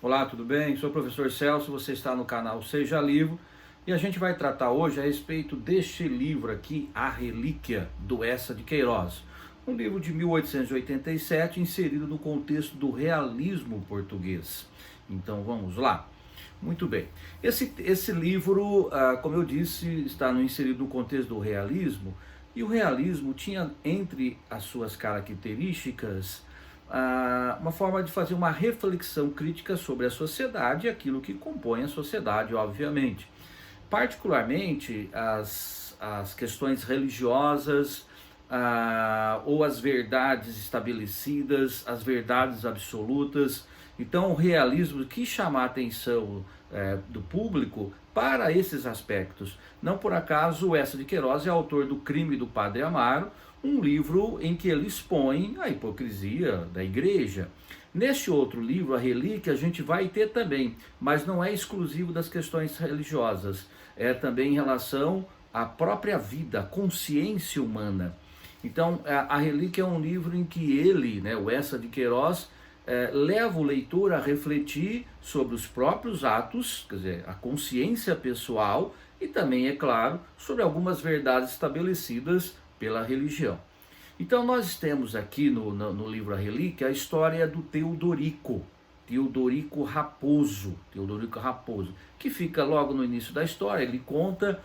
Olá, tudo bem? Sou o professor Celso, você está no canal Seja Livre e a gente vai tratar hoje a respeito deste livro aqui, A Relíquia, do Eça de Queiroz. Um livro de 1887 inserido no contexto do realismo português. Então vamos lá. Muito bem. Esse livro, como eu disse, está inserido no contexto do realismo, e o realismo tinha entre as suas características uma forma de fazer uma reflexão crítica sobre a sociedade e aquilo que compõe a sociedade, obviamente. Particularmente as questões religiosas, ou as verdades estabelecidas, as verdades absolutas. Então, o realismo quis chamar a atenção do público para esses aspectos. Não por acaso, o Eça de Queiroz é autor do Crime do Padre Amaro, um livro em que ele expõe a hipocrisia da igreja. Neste outro livro, A Relíquia, a gente vai ter também, mas não é exclusivo das questões religiosas, é também em relação à própria vida, à consciência humana. Então, a Relíquia é um livro em que ele, o Eça de Queiroz, leva o leitor a refletir sobre os próprios atos, quer dizer, a consciência pessoal, e também, é claro, sobre algumas verdades estabelecidas pela religião. Então nós temos aqui no livro A Relíquia a história do Teodorico Raposo, que fica logo no início da história. Ele conta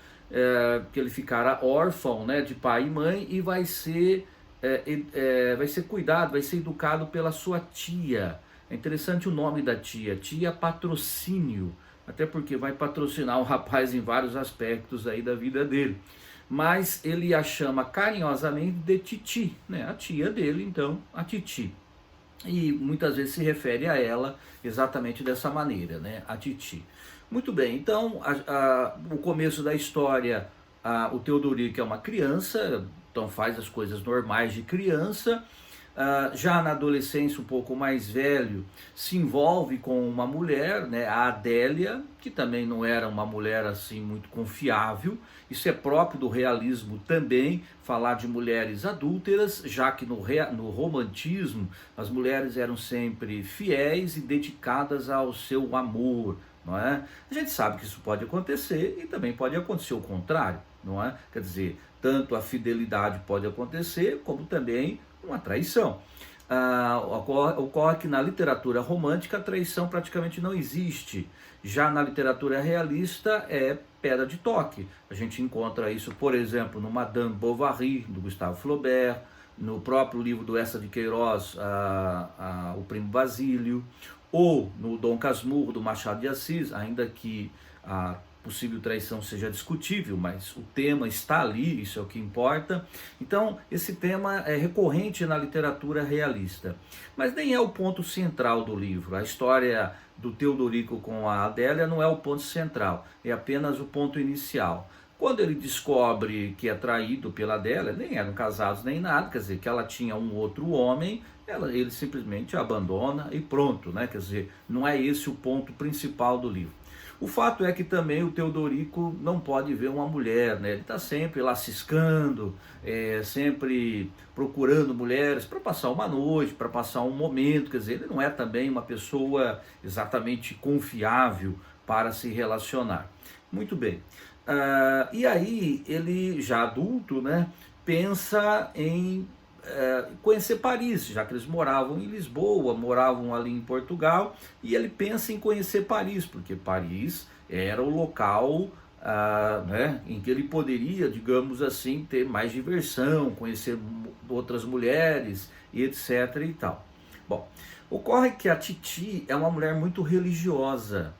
que ele ficará órfão, de pai e mãe, e vai ser cuidado, vai ser educado pela sua tia. É interessante o nome da tia Patrocínio, até porque vai patrocinar o rapaz em vários aspectos aí da vida dele. Mas ele a chama carinhosamente de Titi, a tia dele, então, a Titi. E muitas vezes se refere a ela exatamente dessa maneira, a Titi. Muito bem, então, o começo da história, o Teodorico é uma criança, então faz as coisas normais de criança. Já na adolescência, um pouco mais velho, se envolve com uma mulher, a Adélia, que também não era uma mulher assim muito confiável. Isso é próprio do realismo também, falar de mulheres adúlteras, já que no romantismo as mulheres eram sempre fiéis e dedicadas ao seu amor, não é? A gente sabe que isso pode acontecer e também pode acontecer o contrário, não é? Quer dizer, tanto a fidelidade pode acontecer, como também uma traição. Ocorre que na literatura romântica a traição praticamente não existe. Já na literatura realista é pedra de toque. A gente encontra isso, por exemplo, no Madame Bovary, do Gustave Flaubert, no próprio livro do Eça de Queiroz, O Primo Basílio, ou no Dom Casmurro, do Machado de Assis, ainda que a possível traição seja discutível, mas o tema está ali, isso é o que importa. Então, esse tema é recorrente na literatura realista, mas nem é o ponto central do livro. A história do Teodorico com a Adélia não é o ponto central, é apenas o ponto inicial. Quando ele descobre que é traído pela Adélia, nem eram casados nem nada, quer dizer, que ela tinha um outro homem, ele simplesmente a abandona e pronto, quer dizer, não é esse o ponto principal do livro. O fato é que também o Teodorico não pode ver uma mulher, ele está sempre lá ciscando, sempre procurando mulheres para passar uma noite, para passar um momento, quer dizer, ele não é também uma pessoa exatamente confiável para se relacionar. Muito bem, e aí ele já adulto, pensa em conhecer Paris, já que eles moravam em Lisboa, moravam ali em Portugal, e ele pensa em conhecer Paris, porque Paris era o local em que ele poderia, digamos assim, ter mais diversão, conhecer outras mulheres, e etc. e tal. Bom, ocorre que a Titi é uma mulher muito religiosa,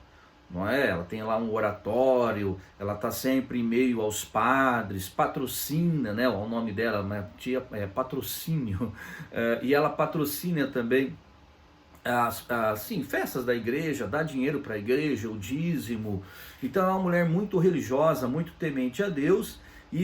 não é? Ela tem lá um oratório, ela está sempre em meio aos padres, patrocina, o nome dela, tia Patrocínio, e ela patrocina também festas da igreja, dá dinheiro para a igreja, o dízimo. Então é uma mulher muito religiosa, muito temente a Deus, e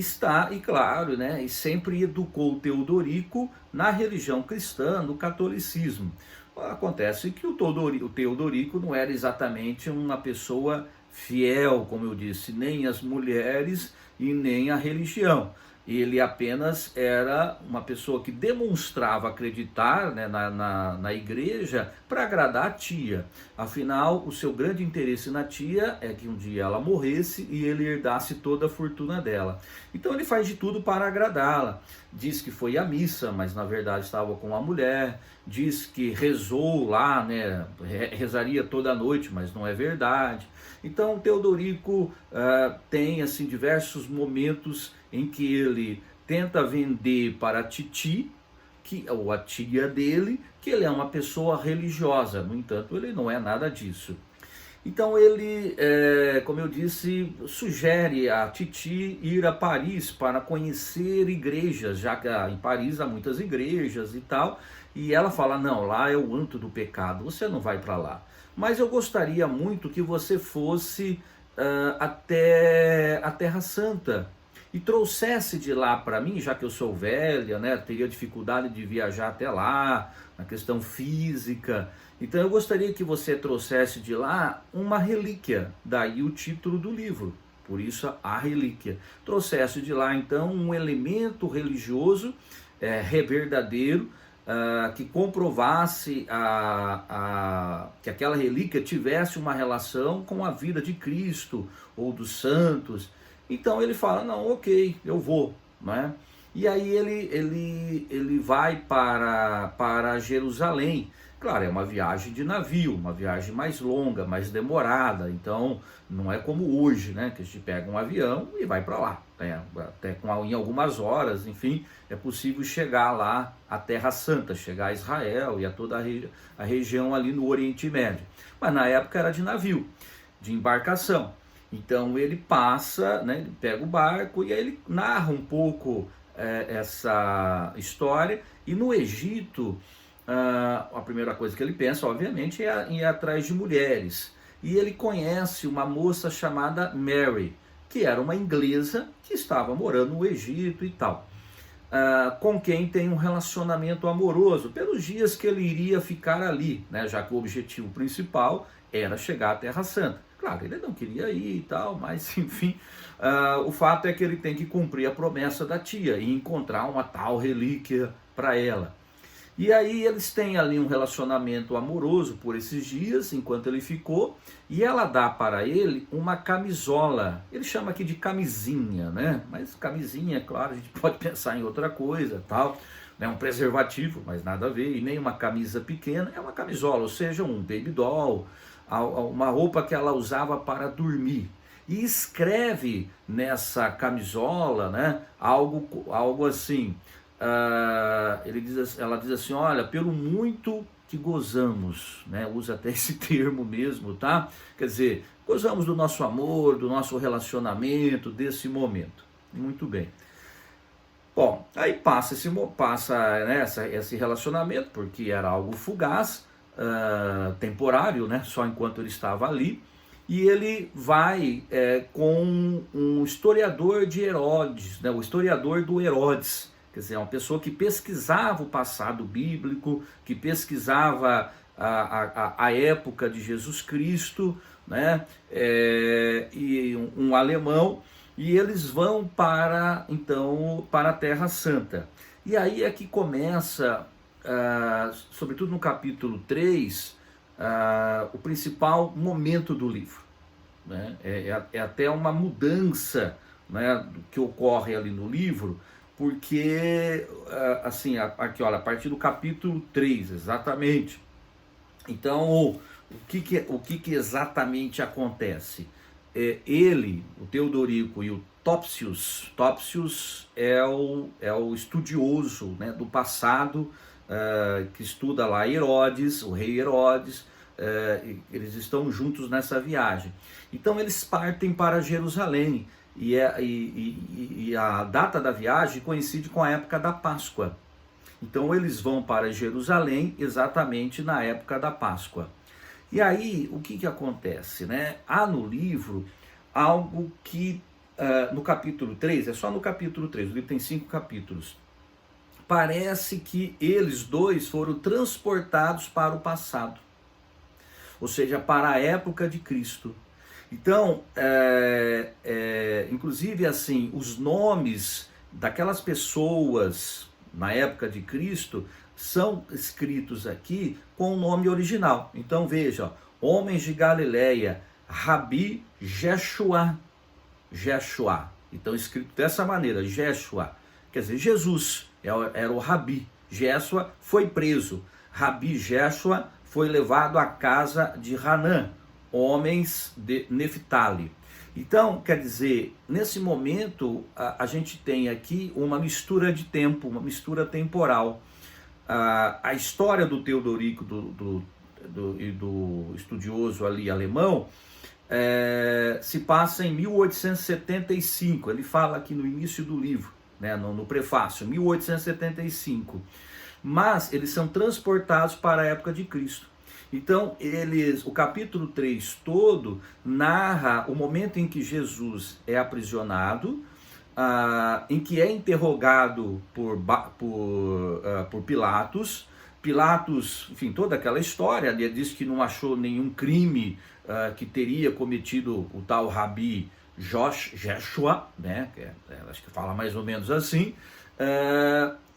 claro, e sempre educou o Teodorico na religião cristã, no catolicismo. Acontece que o Teodorico não era exatamente uma pessoa fiel, como eu disse, nem às mulheres e nem à religião. Ele apenas era uma pessoa que demonstrava acreditar, né, na igreja para agradar a tia. Afinal, o seu grande interesse na tia é que um dia ela morresse e ele herdasse toda a fortuna dela. Então ele faz de tudo para agradá-la. Diz que foi à missa, mas na verdade estava com uma mulher. Diz que rezou lá, né, rezaria toda noite, mas não é verdade. Então Teodorico tem assim diversos momentos em que ele tenta vender para a titi, ou a tia dele, que ele é uma pessoa religiosa. No entanto, ele não é nada disso. Então ele, como eu disse, sugere a titi ir a Paris para conhecer igrejas, já que em Paris há muitas igrejas e tal. E ela fala, não, lá é o antro do pecado, você não vai para lá. Mas eu gostaria muito que você fosse até a Terra Santa e trouxesse de lá para mim, já que eu sou velha, né, teria dificuldade de viajar até lá, na questão física. Então eu gostaria que você trouxesse de lá uma relíquia, daí o título do livro, por isso a relíquia. Trouxesse de lá então um elemento religioso verdadeiro, que comprovasse que aquela relíquia tivesse uma relação com a vida de Cristo ou dos santos. Então ele fala, não, ok, eu vou, né? E aí ele vai para Jerusalém. Claro, é uma viagem de navio, uma viagem mais longa, mais demorada. Então não é como hoje, né, que a gente pega um avião e vai para lá, né? Até em algumas horas, enfim, é possível chegar lá à Terra Santa, chegar a Israel e a toda a região ali no Oriente Médio. Mas na época era de navio, de embarcação. Então ele passa, né, ele pega o barco e aí ele narra um pouco essa história. E no Egito, a primeira coisa que ele pensa, obviamente, é em ir atrás de mulheres. E ele conhece uma moça chamada Mary, que era uma inglesa que estava morando no Egito e tal. Com quem tem um relacionamento amoroso, pelos dias que ele iria ficar ali, né, já que o objetivo principal era chegar à Terra Santa. Claro, ele não queria ir e tal, mas enfim, o fato é que ele tem que cumprir a promessa da tia e encontrar uma tal relíquia para ela. E aí eles têm ali um relacionamento amoroso por esses dias, enquanto ele ficou, e ela dá para ele uma camisola. Ele chama aqui de camisinha, né? Mas camisinha, claro, a gente pode pensar em outra coisa, tal, né? Um preservativo, mas nada a ver, e nem uma camisa pequena, é uma camisola, ou seja, um baby doll, uma roupa que ela usava para dormir. E escreve nessa camisola, né, algo assim. Ela diz assim, olha, pelo muito que gozamos, né, usa até esse termo mesmo, tá? Quer dizer, gozamos do nosso amor, do nosso relacionamento, desse momento. Muito bem. Bom, aí passa né, esse relacionamento, porque era algo fugaz, temporário, né, só enquanto ele estava ali. E ele vai com um historiador de Herodes, né, o historiador do Herodes. Quer dizer, uma pessoa que pesquisava o passado bíblico, que pesquisava a época de Jesus Cristo, né? E um alemão, e eles vão então para a Terra Santa. E aí é que começa, sobretudo no capítulo 3, o principal momento do livro, né? É até uma mudança, né, que ocorre ali no livro, porque, assim, aqui, olha, a partir do capítulo 3, exatamente. Então, o que exatamente acontece? O Teodorico e o Topsius é o estudioso, né, do passado, que estuda lá Herodes, o rei Herodes. Eles estão juntos nessa viagem. Então eles partem para Jerusalém. E a data da viagem coincide com a época da Páscoa. Então eles vão para Jerusalém exatamente na época da Páscoa. E aí o que acontece, né? Há no livro algo que no capítulo 3, é só no capítulo 3, o livro tem 5 capítulos. Parece que eles dois foram transportados para o passado, ou seja, para a época de Cristo. Então, inclusive assim, os nomes daquelas pessoas na época de Cristo são escritos aqui com o nome original. Então veja, homens de Galileia, Rabi Jeshua, Jeshua. Então escrito dessa maneira, Jeshua, quer dizer, Jesus era o Rabi. Jeshua foi preso. Rabi Jeshua foi levado à casa de Hanã, homens de Neftali. Então, quer dizer, nesse momento, a gente tem aqui uma mistura de tempo, uma mistura temporal. A história do Teodorico e do estudioso ali alemão se passa em 1875. Ele fala aqui no início do livro, né, no prefácio, 1875. Mas eles são transportados para a época de Cristo. Então, o capítulo 3 todo narra o momento em que Jesus é aprisionado, em que é interrogado por Pilatos. Pilatos, enfim, toda aquela história, ele diz que não achou nenhum crime que teria cometido o tal Rabi Jeshua, né? Acho que fala mais ou menos assim,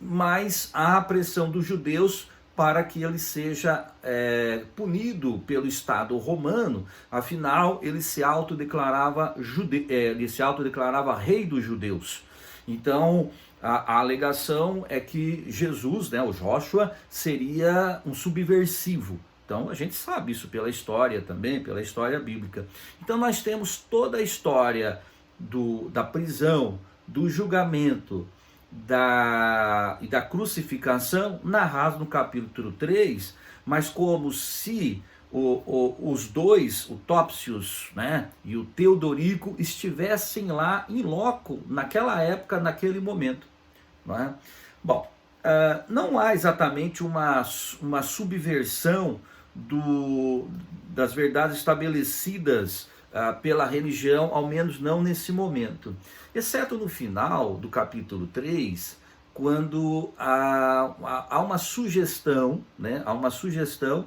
mas há a pressão dos judeus para que ele seja punido pelo Estado romano. Afinal, ele se autodeclarava rei dos judeus. Então, a alegação é que Jesus, né, o Joshua, seria um subversivo. Então, a gente sabe isso pela história também, pela história bíblica. Então, nós temos toda a história da prisão, do julgamento, e da crucificação narrados no capítulo 3, mas como se os dois, o Topsius, né, e o Teodorico, estivessem lá em loco, naquela época, naquele momento. Não é? Bom, não há exatamente uma subversão das verdades estabelecidas pela religião, ao menos não nesse momento. Exceto no final do capítulo 3, quando há uma sugestão, né? Há uma sugestão,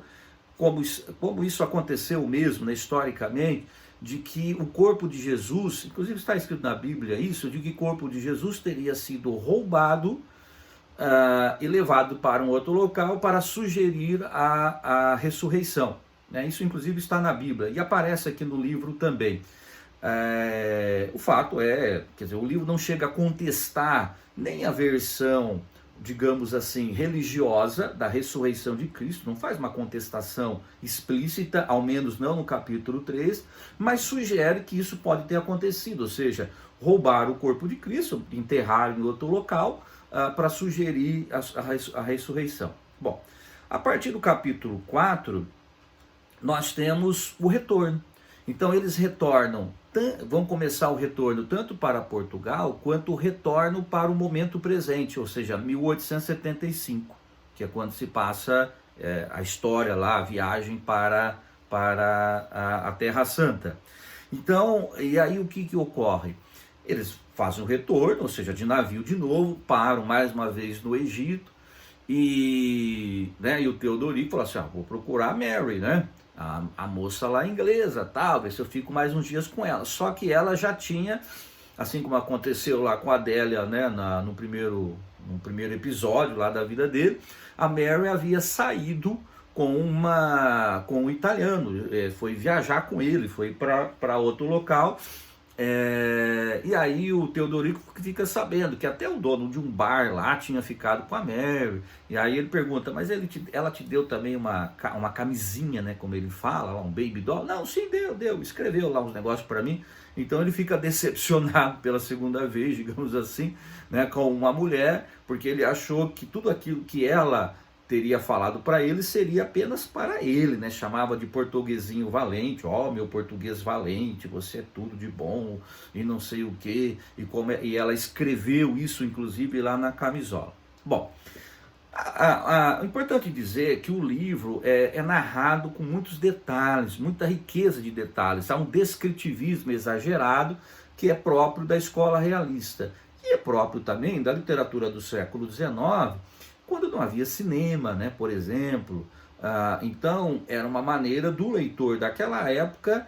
como isso aconteceu mesmo, né, historicamente, de que o corpo de Jesus, inclusive está escrito na Bíblia isso, de que o corpo de Jesus teria sido roubado e levado para um outro local para sugerir a ressurreição. Né? Isso inclusive está na Bíblia e aparece aqui no livro também. O fato quer dizer, o livro não chega a contestar nem a versão, digamos assim, religiosa da ressurreição de Cristo, não faz uma contestação explícita, ao menos não no capítulo 3, mas sugere que isso pode ter acontecido, ou seja, roubar o corpo de Cristo, enterrar em outro local, para sugerir a ressurreição. Bom, a partir do capítulo 4, nós temos o retorno. Então eles retornam, vão começar o retorno tanto para Portugal, quanto o retorno para o momento presente, ou seja, 1875, que é quando se passa a história lá, a viagem para a Terra Santa. Então, e aí o que ocorre? Eles fazem o retorno, ou seja, de navio de novo, param mais uma vez no Egito, e o Teodorico falou assim, vou procurar a Mary, né? A moça lá inglesa, tal, ver se eu fico mais uns dias com ela. Só que ela já tinha, assim como aconteceu lá com a Adélia, né, no primeiro episódio lá da vida dele, a Mary havia saído com um italiano, foi viajar com ele, foi para outro local. E aí o Teodorico fica sabendo que até o dono de um bar lá tinha ficado com a Mary, e aí ele pergunta, mas ela te deu também uma camisinha, né, como ele fala, um baby doll? Não, sim, deu, escreveu lá uns negócios para mim. Então ele fica decepcionado pela segunda vez, digamos assim, né, com uma mulher, porque ele achou que tudo aquilo que ela teria falado para ele seria apenas para ele, né? Chamava de portuguesinho valente, meu português valente, você é tudo de bom, e não sei o que, e ela escreveu isso inclusive lá na camisola. Bom, é importante dizer que o livro é narrado com muitos detalhes, muita riqueza de detalhes, há um descritivismo exagerado que é próprio da escola realista, e é próprio também da literatura do século XIX, quando não havia cinema, né, por exemplo. Então era uma maneira do leitor daquela época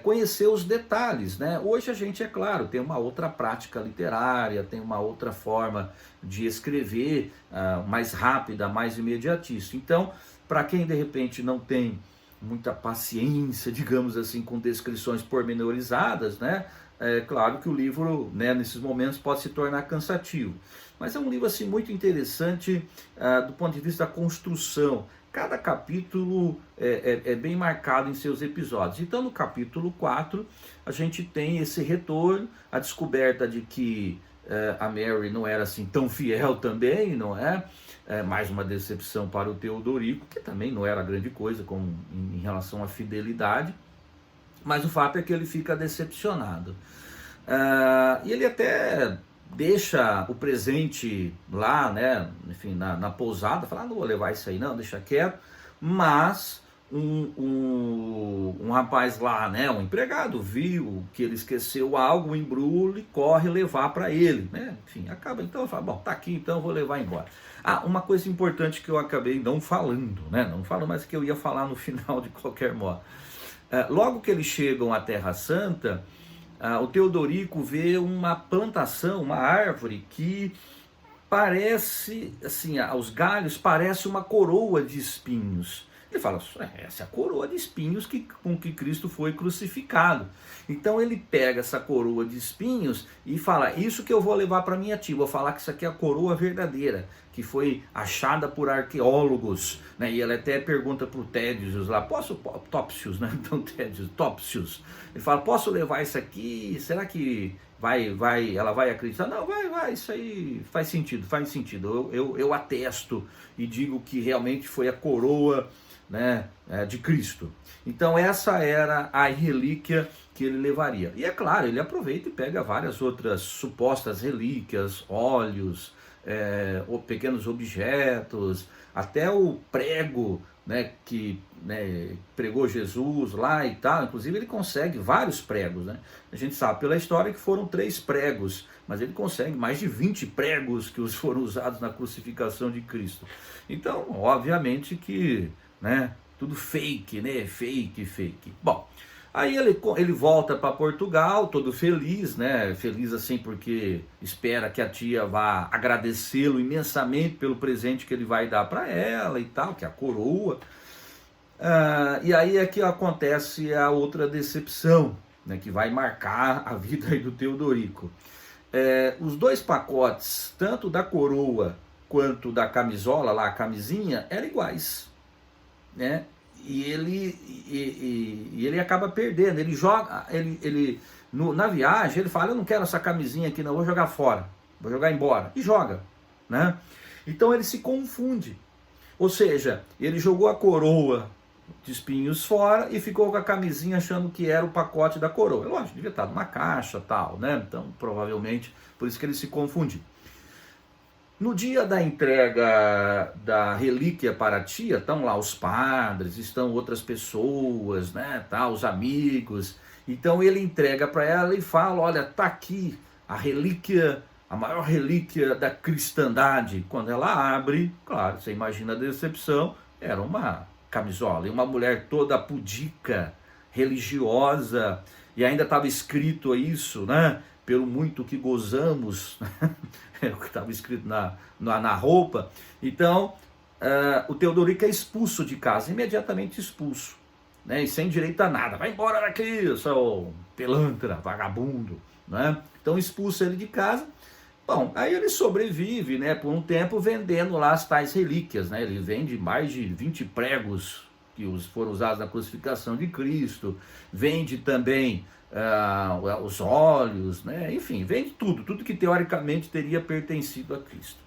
conhecer os detalhes, né? Hoje a gente, é claro, tem uma outra prática literária, tem uma outra forma de escrever, mais rápida, mais imediatista. Então, para quem de repente não tem muita paciência, digamos assim, com descrições pormenorizadas, né? É claro que o livro, né, nesses momentos pode se tornar cansativo. Mas é um livro assim muito interessante do ponto de vista da construção. Cada capítulo é bem marcado em seus episódios. Então, no capítulo 4, a gente tem esse retorno, a descoberta de que a Mary não era assim tão fiel também, não é? Mais uma decepção para o Teodorico, que também não era grande coisa em relação à fidelidade. Mas o fato é que ele fica decepcionado. E ele até deixa o presente lá, né, enfim, na pousada, fala, não vou levar isso aí não, deixa quieto, mas um rapaz lá, né, um empregado, viu que ele esqueceu algo, embrulha e corre levar para ele, né, enfim, acaba, então, fala, bom, tá aqui, então eu vou levar embora. Uma coisa importante que eu acabei não falando, né, não falo, mas que eu ia falar no final de qualquer modo. Logo que eles chegam à Terra Santa, o Teodorico vê uma plantação, uma árvore que parece, assim, os galhos parecem uma coroa de espinhos. Ele fala, essa é a coroa de espinhos com que Cristo foi crucificado. Então ele pega essa coroa de espinhos e fala, isso que eu vou levar para minha tia, vou falar que isso aqui é a coroa verdadeira, que foi achada por arqueólogos, né? E ele até pergunta para o Tédios lá, Topsius, né? Então Topsius, ele fala, posso levar isso aqui, será que ela vai acreditar? Não, vai, isso aí faz sentido, eu atesto e digo que realmente foi a coroa, né, de Cristo. Então essa era a relíquia que ele levaria. E é claro, ele aproveita e pega várias outras supostas relíquias, óleos, pequenos objetos, até o prego, né, que, né, pregou Jesus lá e tal. Inclusive ele consegue vários pregos, né? A gente sabe pela história que foram 3 pregos, mas ele consegue mais de 20 pregos que foram usados na crucificação de Cristo. Então, obviamente que, né, tudo fake, né? Fake. Bom, aí ele volta para Portugal, todo feliz, né? Feliz assim porque espera que a tia vá agradecê-lo imensamente pelo presente que ele vai dar para ela e tal, que é a coroa. E aí é que acontece a outra decepção, né? Que vai marcar a vida aí do Teodorico. Os 2 pacotes, tanto da coroa quanto da camisola, lá a camisinha, eram iguais, né? E ele acaba perdendo, ele joga, na viagem ele fala, eu não quero essa camisinha aqui não, vou jogar fora, vou jogar embora, e joga, né? Então ele se confunde, ou seja, ele jogou a coroa de espinhos fora e ficou com a camisinha achando que era o pacote da coroa. Lógico, devia estar numa caixa tal, né? Então provavelmente por isso que ele se confundiu. No dia da entrega da relíquia para a tia, estão lá os padres, estão outras pessoas, né, tá, os amigos. Então ele entrega para ela e fala, olha, tá aqui a relíquia, a maior relíquia da cristandade. Quando ela abre, claro, você imagina a decepção, era uma camisola, e uma mulher toda pudica, religiosa, e ainda estava escrito isso, né? Pelo muito que gozamos, é o que estava escrito na roupa. Então, o Teodorico é expulso de casa, imediatamente expulso, né? E sem direito a nada, vai embora daqui, seu pelantra, vagabundo, né? Então expulsa ele de casa. Bom, aí ele sobrevive, né, por um tempo vendendo lá as tais relíquias, né? Ele vende mais de 20 pregos que foram usados na crucificação de Cristo, vende também os óleos, né? Enfim, vende tudo que teoricamente teria pertencido a Cristo.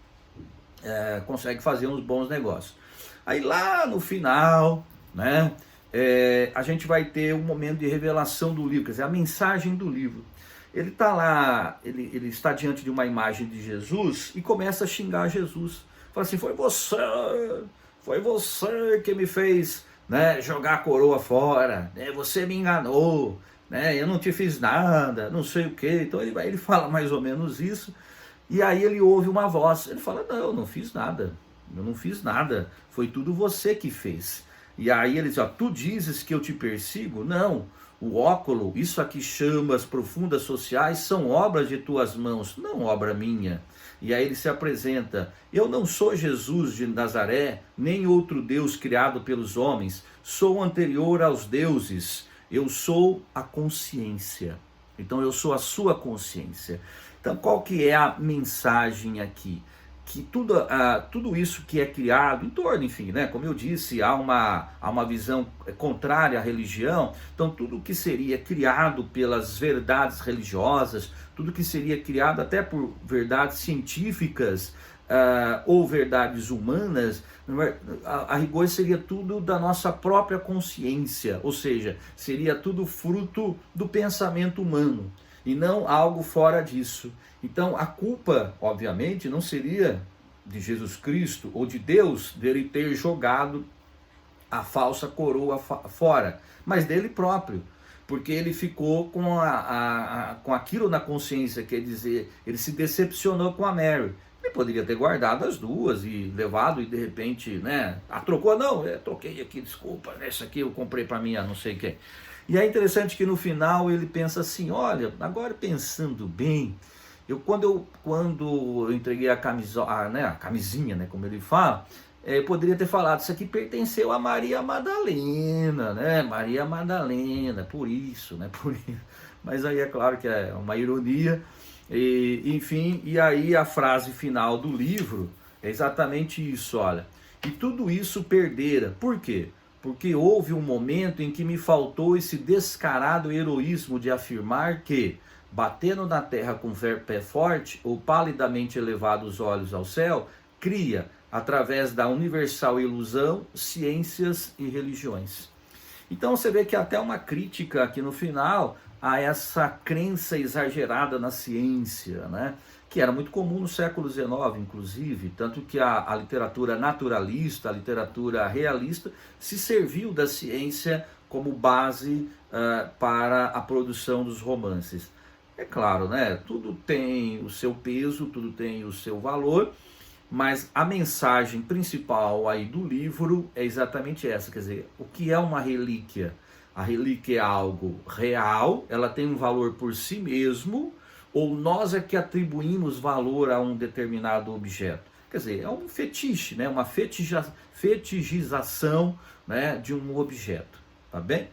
Consegue fazer uns bons negócios. Aí lá no final, né, a gente vai ter um momento de revelação do livro, quer dizer, a mensagem do livro. Ele está lá, ele está diante de uma imagem de Jesus e começa a xingar Jesus. Fala assim, foi você que me fez, né, jogar a coroa fora, né, você me enganou, né, eu não te fiz nada, não sei o que. Então ele fala mais ou menos isso, e aí ele ouve uma voz, ele fala, não, eu não fiz nada, foi tudo você que fez. E aí ele diz, ó, tu dizes que eu te persigo? Não, o óculo, isso aqui chamas profundas sociais, são obras de tuas mãos, não obra minha. E aí ele se apresenta, eu não sou Jesus de Nazaré, nem outro Deus criado pelos homens, sou anterior aos deuses, eu sou a consciência. Então eu sou a sua consciência. Então qual que é a mensagem aqui? Que tudo isso que é criado em torno, enfim, né? Como eu disse, há uma visão contrária à religião. Então tudo que seria criado pelas verdades religiosas, tudo que seria criado até por verdades científicas, ou verdades humanas, a rigor seria tudo da nossa própria consciência, ou seja, seria tudo fruto do pensamento humano e não algo fora disso. Então a culpa, obviamente, não seria de Jesus Cristo ou de Deus dele ter jogado a falsa coroa fora, mas dele próprio, porque ele ficou com aquilo na consciência, quer dizer, ele se decepcionou com a Mary. Ele poderia ter guardado as duas e levado e de repente, né, trocou, não, troquei aqui, desculpa, essa aqui eu comprei para mim, não sei quem. E é interessante que no final ele pensa assim, olha, agora pensando bem, quando eu entreguei a camisinha, né, como ele fala, eu poderia ter falado, isso aqui pertenceu a Maria Madalena, né, Maria Madalena, por isso, né, por isso. Mas aí é claro que é uma ironia, enfim, e aí a frase final do livro é exatamente isso, olha, e tudo isso perdera, por quê? Porque houve um momento em que me faltou esse descarado heroísmo de afirmar que, batendo na terra com pé forte ou palidamente elevado os olhos ao céu, cria, através da universal ilusão, ciências e religiões. Então você vê que até uma crítica aqui no final a essa crença exagerada na ciência, né? Que era muito comum no século XIX, inclusive, tanto que a literatura naturalista, a literatura realista, se serviu da ciência como base para a produção dos romances. É claro, né? Tudo tem o seu peso, tudo tem o seu valor, mas a mensagem principal aí do livro é exatamente essa, quer dizer, o que é uma relíquia? A relíquia é algo real, ela tem um valor por si mesmo, ou nós é que atribuímos valor a um determinado objeto. Quer dizer, é um fetiche, né? Uma fetichização, né, de um objeto, tá bem?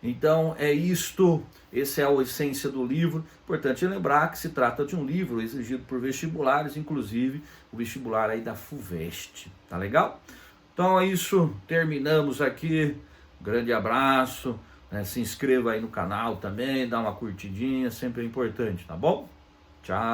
Então é isto, essa é a essência do livro. Importante lembrar que se trata de um livro exigido por vestibulares, inclusive o vestibular aí da FUVEST, tá legal? Então é isso, terminamos aqui, grande abraço, né? Se inscreva aí no canal também, dá uma curtidinha, sempre é importante, tá bom? Tchau!